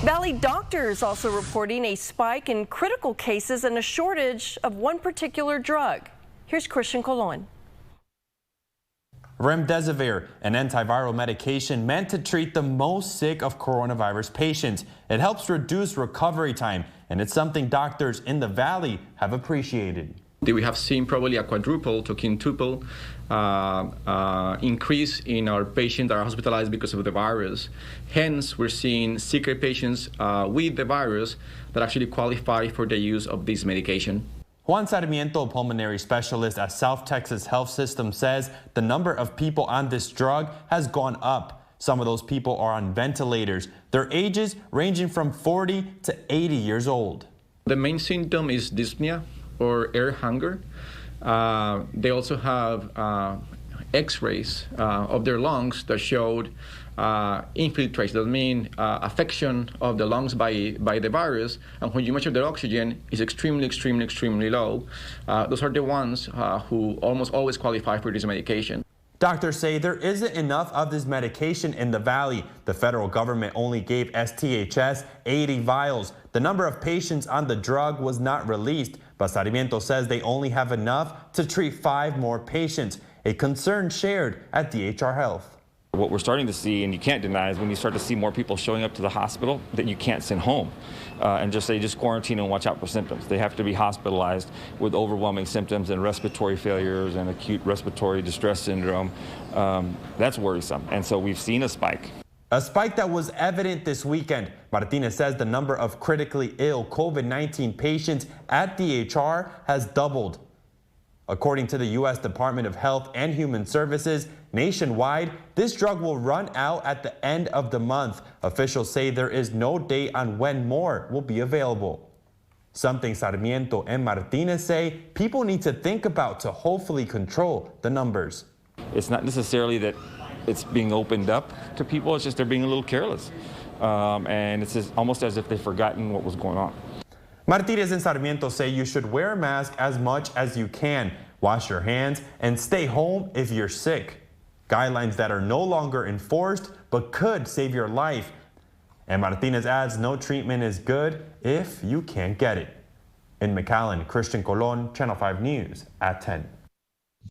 Valley doctors also reporting a spike in critical cases and a shortage of one particular drug. Here's Christian Colon. Remdesivir, an antiviral medication meant to treat the most sick of coronavirus patients. It helps reduce recovery time, and it's something doctors in the Valley have appreciated. We have seen probably a quadruple to quintuple increase in our patients that are hospitalized because of the virus. Hence, we're seeing sicker patients with the virus that actually qualify for the use of this medication. Juan Sarmiento, pulmonary specialist at South Texas Health System, says the number of people on this drug has gone up. Some of those people are on ventilators, their ages ranging from 40 to 80 years old. The main symptom is dyspnea or air hunger. They also have x-rays of their lungs that showed infiltration, that means affection of the lungs by the virus, and when you measure their oxygen, is extremely low. Those are the ones who almost always qualify for this medication. Doctors say there isn't enough of this medication in the Valley. The federal government only gave STHS 80 vials. The number of patients on the drug was not released, but Sarmiento says they only have enough to treat 5 more patients, a concern shared at DHR Health. What we're starting to see, and you can't deny, is when you start to see more people showing up to the hospital that you can't send home and just say, just quarantine and watch out for symptoms. They have to be hospitalized with overwhelming symptoms and respiratory failures and acute respiratory distress syndrome. That's worrisome. And so we've seen a spike. A spike that was evident this weekend. Martinez says the number of critically ill COVID-19 patients at DHR has doubled. According to the U.S. Department of Health and Human Services, nationwide, this drug will run out at the end of the month. Officials say there is no date on when more will be available. Something Sarmiento and Martinez say people need to think about to hopefully control the numbers. It's not necessarily that it's being opened up to people, it's just they're being a little careless. And it's just almost as if they've forgotten what was going on. Martinez and Sarmiento say you should wear a mask as much as you can, wash your hands, and stay home if you're sick. Guidelines that are no longer enforced but could save your life. And Martinez adds no treatment is good if you can't get it. In McAllen, Christian Colon, Channel 5 News at 10.